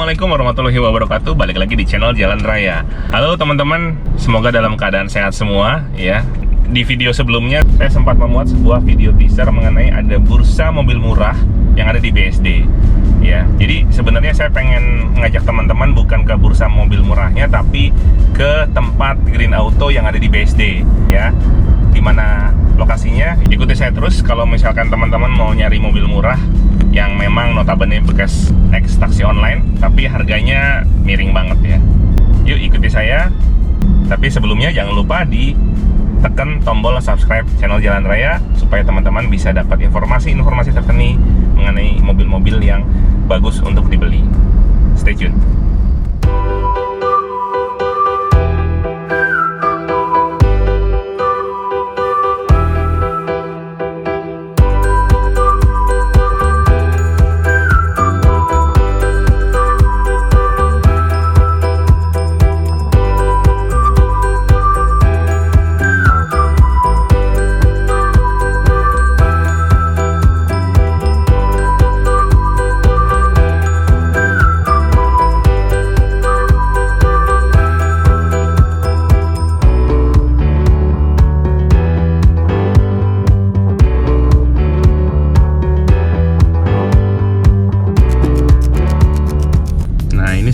Assalamualaikum warahmatullahi wabarakatuh. Balik lagi di channel Jalan Raya. Halo teman-teman, semoga dalam keadaan sehat semua ya. Di video sebelumnya saya sempat memuat sebuah video teaser mengenai ada bursa mobil murah yang ada di BSD ya. Jadi sebenarnya saya pengen ngajak teman-teman bukan ke bursa mobil murahnya, tapi ke tempat Green Auto yang ada di BSD ya. Dimana lokasinya? Ikuti saya terus kalau misalkan teman-teman mau nyari mobil murah yang memang notabene bekas ex taksi online, tapi harganya miring banget ya. Yuk ikuti saya. Tapi sebelumnya jangan lupa ditekan tombol subscribe channel Jalan Raya supaya teman-teman bisa dapat informasi-informasi terkini mengenai mobil-mobil yang bagus untuk dibeli. Stay tune.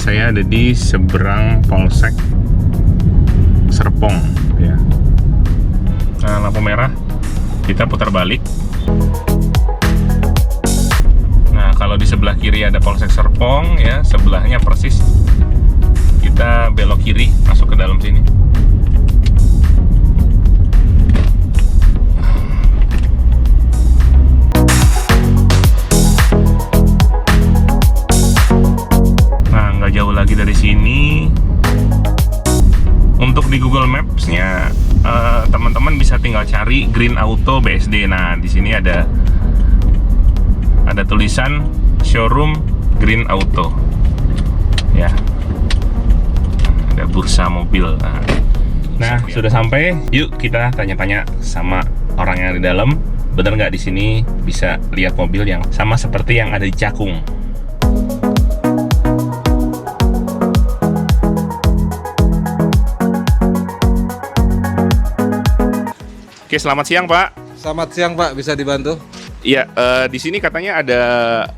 Saya ada di seberang Polsek Serpong ya. Nah, lampu merah, kita putar balik. Nah, kalau di sebelah kiri ada Polsek Serpong ya, sebelahnya persis kita belok kiri masuk ke dalam sini. Jauh lagi dari sini. Untuk di Google Maps-nya teman-teman bisa tinggal cari Green Auto BSD. Nah, di sini ada tulisan showroom Green Auto. Ya. Ada bursa mobil. Nah, sudah sampai. Yuk kita tanya-tanya sama orang yang di dalam. Bener nggak di sini bisa lihat mobil yang sama seperti yang ada di Cakung? Oke, selamat siang Pak. Selamat siang Pak, bisa dibantu? Iya, di sini katanya ada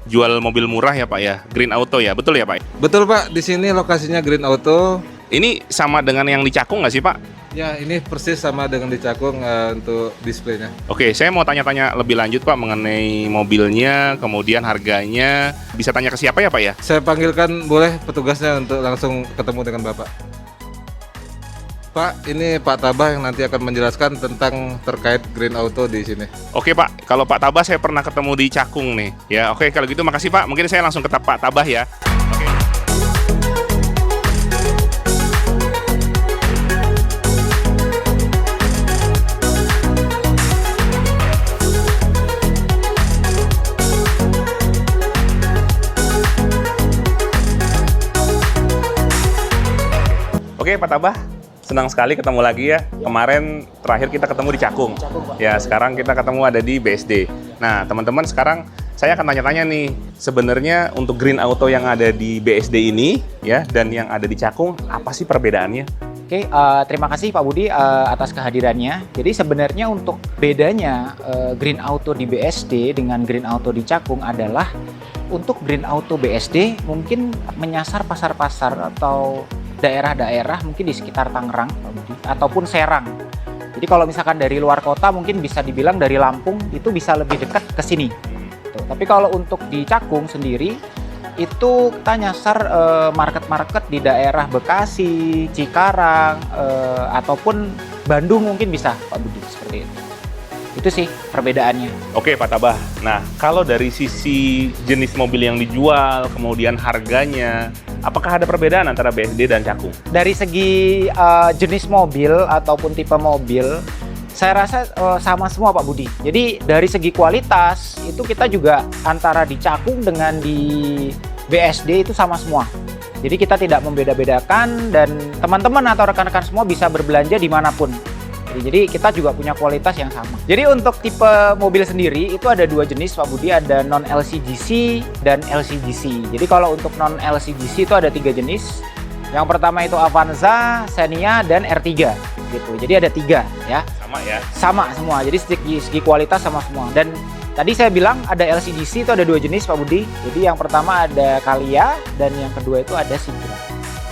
jual mobil murah ya Pak ya, Green Auto ya, betul ya Pak? Betul Pak, di sini lokasinya Green Auto. Ini sama dengan yang di Cakung nggak sih Pak? Ya, ini persis sama dengan di Cakung untuk displaynya. Oke, saya mau tanya-tanya lebih lanjut Pak mengenai mobilnya, kemudian harganya. Bisa tanya ke siapa ya Pak ya? Saya panggilkan boleh petugasnya untuk langsung ketemu dengan Bapak. Pak, ini Pak Tabah yang nanti akan menjelaskan tentang terkait Green Auto di sini. Oke Pak, kalau Pak Tabah saya pernah ketemu di Cakung nih. Ya, oke kalau gitu makasih Pak. Mungkin saya langsung ke Pak Tabah ya. Oke. Oke Pak Tabah. Senang sekali ketemu lagi ya. Kemarin terakhir kita ketemu di Cakung. Ya, sekarang kita ketemu ada di BSD. Nah, teman-teman sekarang saya akan tanya-tanya nih. Sebenarnya untuk Green Auto yang ada di BSD ini ya dan yang ada di Cakung, apa sih perbedaannya? Oke, terima kasih Pak Budi atas kehadirannya. Jadi sebenarnya untuk bedanya Green Auto di BSD dengan Green Auto di Cakung adalah untuk Green Auto BSD mungkin menyasar pasar-pasar atau daerah-daerah mungkin di sekitar Tangerang ataupun Serang. Jadi kalau misalkan dari luar kota mungkin bisa dibilang dari Lampung itu bisa lebih dekat ke sini. Tapi kalau untuk di Cakung sendiri itu kita nyasar market-market di daerah Bekasi, Cikarang, ataupun Bandung mungkin bisa Pak Budi, seperti itu. Itu sih perbedaannya. Oke Pak Tabah, nah kalau dari sisi jenis mobil yang dijual, kemudian harganya, apakah ada perbedaan antara BSD dan Cakung? Dari segi jenis mobil ataupun tipe mobil, saya rasa sama semua Pak Budi. Jadi dari segi kualitas, itu kita juga antara di Cakung dengan di BSD itu sama semua. Jadi kita tidak membeda-bedakan dan teman-teman atau rekan-rekan semua bisa berbelanja dimanapun. Jadi kita juga punya kualitas yang sama. Jadi untuk tipe mobil sendiri itu ada dua jenis Pak Budi, ada non LCGC dan LCGC. Jadi kalau untuk non LCGC itu ada 3 jenis. Yang pertama itu Avanza, Xenia, dan R3 gitu. Jadi ada 3 ya. Sama ya. Sama semua. Jadi segi kualitas sama semua. Dan tadi saya bilang ada LCGC itu ada 2 jenis Pak Budi. Jadi yang pertama ada Calya dan yang kedua itu ada Sigra.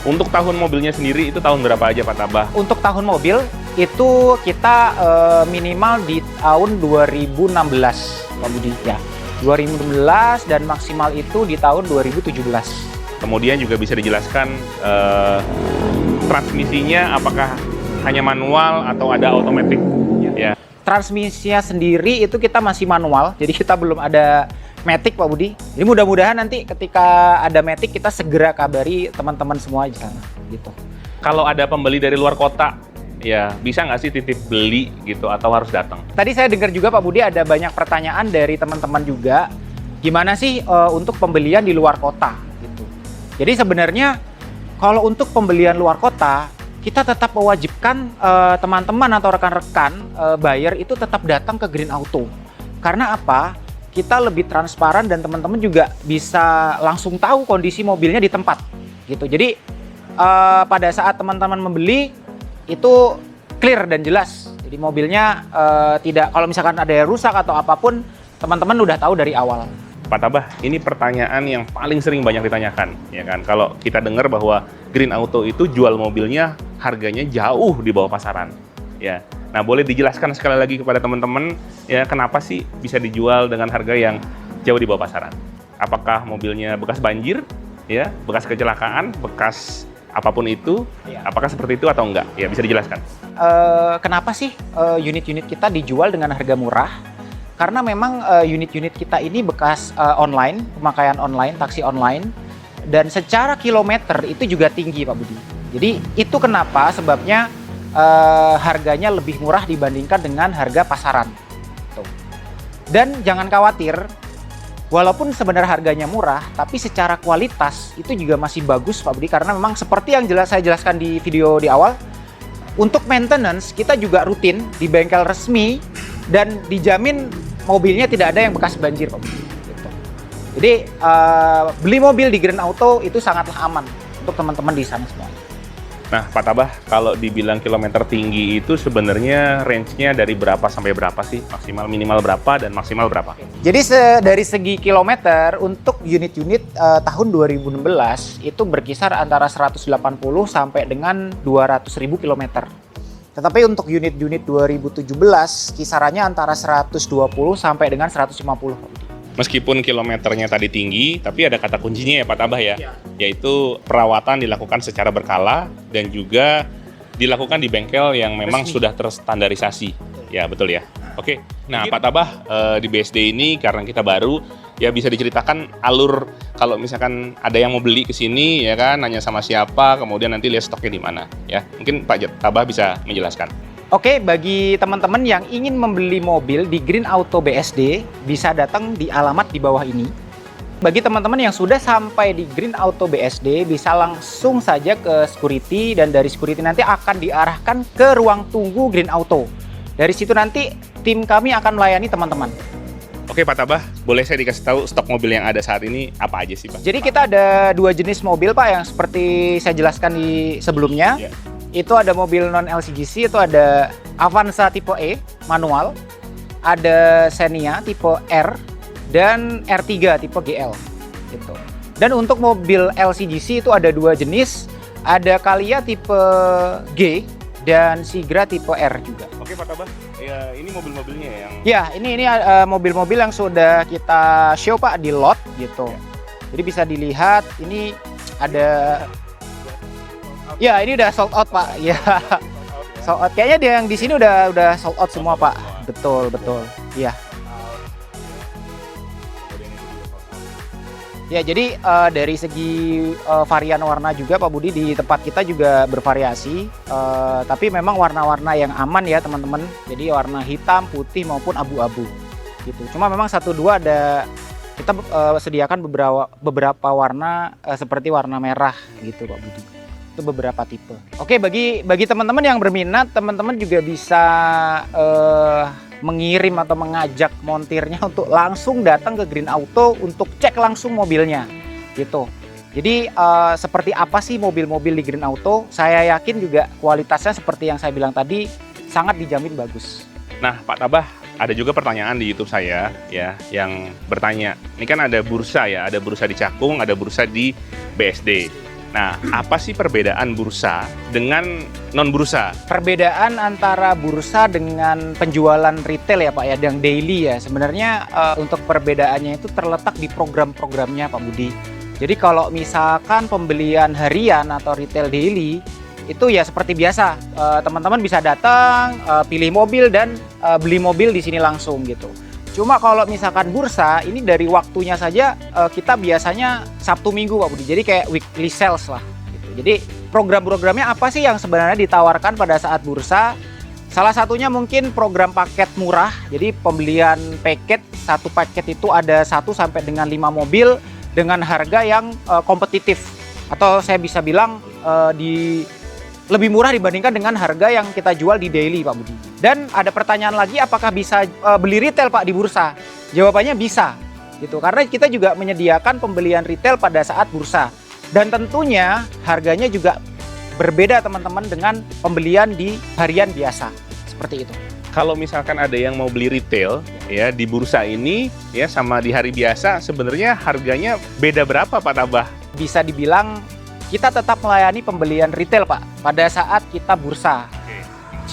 Untuk tahun mobilnya sendiri itu tahun berapa aja Pak Tabah? Untuk tahun mobil itu kita minimal di tahun 2016 Pak Budi ya. 2016 dan maksimal itu di tahun 2017. Kemudian juga bisa dijelaskan transmisinya apakah hanya manual atau ada otomatis? Ya. Transmisinya sendiri itu kita masih manual, jadi kita belum ada matic Pak Budi. Jadi mudah-mudahan nanti ketika ada matic kita segera kabari teman-teman semua di sana gitu. Kalau ada pembeli dari luar kota, ya bisa nggak sih titip beli gitu atau harus datang? Tadi saya dengar juga Pak Budi ada banyak pertanyaan dari teman-teman juga, gimana sih untuk pembelian di luar kota gitu. Jadi sebenarnya kalau untuk pembelian luar kota, kita tetap mewajibkan teman-teman atau rekan-rekan buyer itu tetap datang ke Green Auto. Karena apa? Kita lebih transparan dan teman-teman juga bisa langsung tahu kondisi mobilnya di tempat gitu. Jadi pada saat teman-teman membeli itu clear dan jelas. Jadi mobilnya tidak, kalau misalkan ada yang rusak atau apapun, teman-teman udah tahu dari awal. Pak Tabah, ini pertanyaan yang paling sering banyak ditanyakan, ya kan? Kalau kita dengar bahwa Green Auto itu jual mobilnya harganya jauh di bawah pasaran, ya. Nah, boleh dijelaskan sekali lagi kepada teman-teman, ya, kenapa sih bisa dijual dengan harga yang jauh di bawah pasaran? Apakah mobilnya bekas banjir, ya, bekas kecelakaan, bekas apapun itu, Ya. apakah seperti itu atau enggak? Ya, bisa dijelaskan. Kenapa sih unit-unit kita dijual dengan harga murah? Karena memang unit-unit kita ini bekas online, pemakaian online, taksi online, dan secara kilometer itu juga tinggi Pak Budi. Jadi itu kenapa sebabnya harganya lebih murah dibandingkan dengan harga pasaran. Tuh. Dan jangan khawatir, walaupun sebenarnya harganya murah, tapi secara kualitas itu juga masih bagus Pak Budi, karena memang seperti yang saya jelaskan di video di awal, untuk maintenance kita juga rutin di bengkel resmi dan dijamin mobilnya tidak ada yang bekas banjir Pak Budi. Gitu. Jadi beli mobil di Green Auto itu sangatlah aman untuk teman-teman di sana semua. Nah, Pak Tabah, kalau dibilang kilometer tinggi itu sebenarnya range-nya dari berapa sampai berapa sih? Maksimal, minimal berapa, dan maksimal berapa? Jadi dari segi kilometer, untuk unit-unit tahun 2016 itu berkisar antara 180 sampai dengan 200.000 kilometer. Tetapi untuk unit-unit 2017 kisarannya antara 120 sampai dengan 150. Meskipun kilometernya tadi tinggi, tapi ada kata kuncinya ya Pak Tabah ya, yaitu perawatan dilakukan secara berkala dan juga dilakukan di bengkel yang memang resmi, sudah terstandarisasi. Ya, betul ya. Oke. Nah, Pak Tabah, di BSD ini karena kita baru, ya bisa diceritakan alur kalau misalkan ada yang mau beli ke sini ya kan, nanya sama siapa, kemudian nanti lihat stoknya di mana ya. Mungkin Pak Tabah bisa menjelaskan. Oke, bagi teman-teman yang ingin membeli mobil di Green Auto BSD, bisa datang di alamat di bawah ini. Bagi teman-teman yang sudah sampai di Green Auto BSD, bisa langsung saja ke security, dan dari security nanti akan diarahkan ke ruang tunggu Green Auto. Dari situ nanti tim kami akan melayani teman-teman. Oke Pak Tabah, boleh saya dikasih tahu stok mobil yang ada saat ini apa aja sih Pak? Jadi kita ada 2 jenis mobil Pak, yang seperti saya jelaskan di sebelumnya. Ya. Itu ada mobil non LCGC, itu ada Avanza tipe E manual, ada Xenia tipe R, dan R3 tipe GL gitu. Dan untuk mobil LCGC itu ada 2 jenis, ada Calya tipe G dan Sigra tipe R juga. Oke Pak Tabah, ya ini mobil-mobilnya yang... Ya, ini mobil-mobil yang sudah kita show Pak di lot gitu. Jadi bisa dilihat ini ada. Ya, ini udah sold out Pak. Ya, sold out. Kayaknya dia yang di sini udah sold out semua Pak. Betul. Iya. Ya, jadi dari segi varian warna juga Pak Budi, di tempat kita juga bervariasi. Tapi memang warna-warna yang aman ya teman-teman. Jadi warna hitam, putih maupun abu-abu. Gitu. Cuma memang 1-2 ada kita sediakan beberapa warna seperti warna merah gitu Pak Budi. Itu beberapa tipe. Oke, bagi teman-teman yang berminat, teman-teman juga bisa mengirim atau mengajak montirnya untuk langsung datang ke Green Auto untuk cek langsung mobilnya gitu. Jadi seperti apa sih mobil-mobil di Green Auto? Saya yakin juga kualitasnya seperti yang saya bilang tadi sangat dijamin bagus. Nah, Pak Tabah, ada juga pertanyaan di YouTube saya ya yang bertanya. Ini kan ada bursa ya, ada bursa di Cakung, ada bursa di BSD. Nah, apa sih perbedaan bursa dengan non-bursa? Perbedaan antara bursa dengan penjualan retail ya Pak ya, yang daily ya. Sebenarnya untuk perbedaannya itu terletak di program-programnya Pak Budi. Jadi kalau misalkan pembelian harian atau retail daily, itu ya seperti biasa. Teman-teman bisa datang, pilih mobil dan beli mobil di sini langsung gitu. Cuma kalau misalkan bursa, ini dari waktunya saja kita biasanya Sabtu Minggu Pak Budi. Jadi kayak weekly sales lah gitu. Jadi program-programnya apa sih yang sebenarnya ditawarkan pada saat bursa? Salah satunya mungkin program paket murah. Jadi pembelian paket, satu paket itu ada 1 sampai dengan 5 mobil dengan harga yang kompetitif. Atau saya bisa bilang lebih murah dibandingkan dengan harga yang kita jual di daily Pak Budi. Dan ada pertanyaan lagi, apakah bisa beli retail Pak di bursa? Jawabannya bisa gitu, karena kita juga menyediakan pembelian retail pada saat bursa. Dan tentunya harganya juga berbeda teman-teman dengan pembelian di harian biasa. Seperti itu. Kalau misalkan ada yang mau beli retail ya di bursa ini ya sama di hari biasa, sebenarnya harganya beda berapa Pak Tabah? Bisa dibilang kita tetap melayani pembelian retail Pak pada saat kita bursa.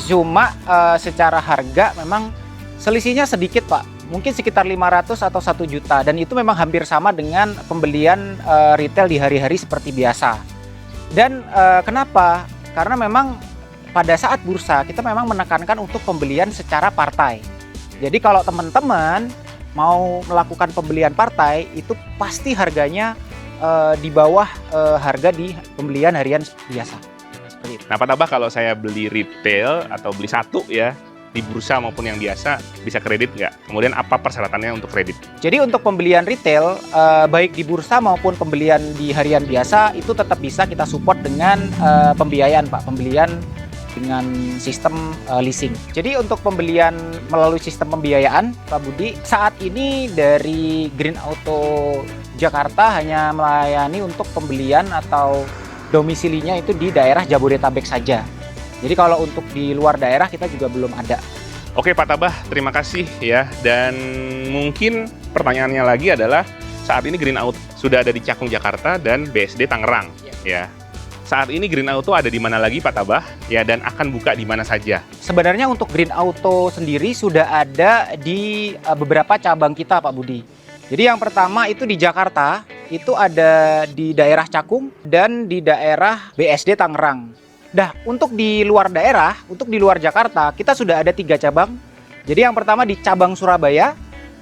Cuma secara harga memang selisihnya sedikit Pak. Mungkin sekitar 500 atau 1 juta. Dan itu memang hampir sama dengan pembelian retail di hari-hari seperti biasa. Dan kenapa? Karena memang pada saat bursa kita memang menekankan untuk pembelian secara partai. Jadi kalau teman-teman mau melakukan pembelian partai, itu pasti harganya di bawah harga di pembelian harian biasa. Seperti itu. Nah, Pak Tabah, kalau saya beli retail atau beli satu ya di bursa maupun yang biasa, bisa kredit nggak? Kemudian apa persyaratannya untuk kredit? Jadi untuk pembelian retail, baik di bursa maupun pembelian di harian biasa, itu tetap bisa kita support dengan pembiayaan Pak, pembelian dengan sistem leasing. Jadi untuk pembelian melalui sistem pembiayaan Pak Budi, saat ini dari Green Auto Jakarta hanya melayani untuk pembelian atau domisilinya itu di daerah Jabodetabek saja. Jadi kalau untuk di luar daerah kita juga belum ada. Oke Pak Tabah, terima kasih ya. Dan mungkin pertanyaannya lagi adalah saat ini Green Auto sudah ada di Cakung Jakarta dan BSD Tangerang ya. Saat ini Green Auto ada di mana lagi Pak Tabah ya, dan akan buka di mana saja? Sebenarnya untuk Green Auto sendiri sudah ada di beberapa cabang kita Pak Budi. Jadi yang pertama itu di Jakarta, itu ada di daerah Cakung dan di daerah BSD Tangerang. Nah, untuk di luar daerah, untuk di luar Jakarta, kita sudah ada 3 cabang. Jadi yang pertama di cabang Surabaya,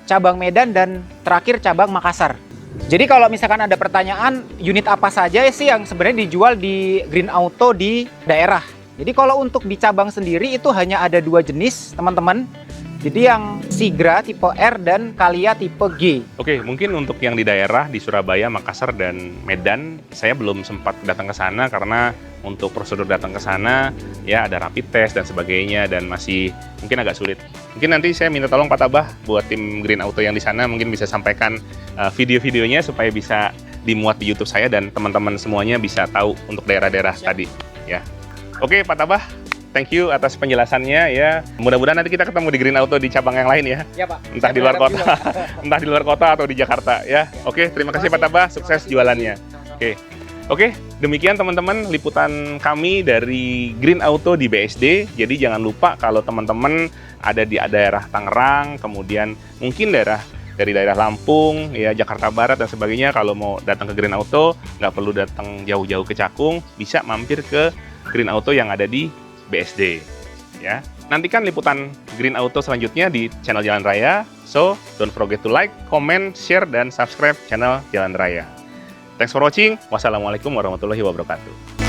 cabang Medan, dan terakhir cabang Makassar. Jadi kalau misalkan ada pertanyaan, unit apa saja sih yang sebenarnya dijual di Green Auto di daerah? Jadi kalau untuk di cabang sendiri itu hanya ada 2 jenis, teman-teman. Jadi yang Sigra tipe R dan Kalia tipe G. Oke, mungkin untuk yang di daerah di Surabaya, Makassar, dan Medan, saya belum sempat datang ke sana karena untuk prosedur datang ke sana ya ada rapid test dan sebagainya dan masih mungkin agak sulit. Mungkin nanti saya minta tolong Pak Tabah buat tim Green Auto yang di sana mungkin bisa sampaikan video-videonya supaya bisa dimuat di YouTube saya dan teman-teman semuanya bisa tahu untuk daerah-daerah tadi ya. Oke, Pak Tabah. Thank you atas penjelasannya ya. Mudah-mudahan nanti kita ketemu di Green Auto di cabang yang lain ya. Ya Pak. Entah di luar kota, entah di luar kota atau di Jakarta ya. Oke, terima kasih Pak Tabah, sukses jualannya. Oke, demikian teman-teman liputan kami dari Green Auto di BSD. Jadi jangan lupa kalau teman-teman ada di daerah Tangerang, kemudian mungkin dari daerah Lampung, ya Jakarta Barat dan sebagainya, kalau mau datang ke Green Auto nggak perlu datang jauh-jauh ke Cakung, bisa mampir ke Green Auto yang ada di BSD ya. Nantikan liputan Green Auto selanjutnya di channel Jalan Raya. So, don't forget to like, comment, share, dan subscribe channel Jalan Raya. Thanks for watching. Wassalamualaikum warahmatullahi wabarakatuh.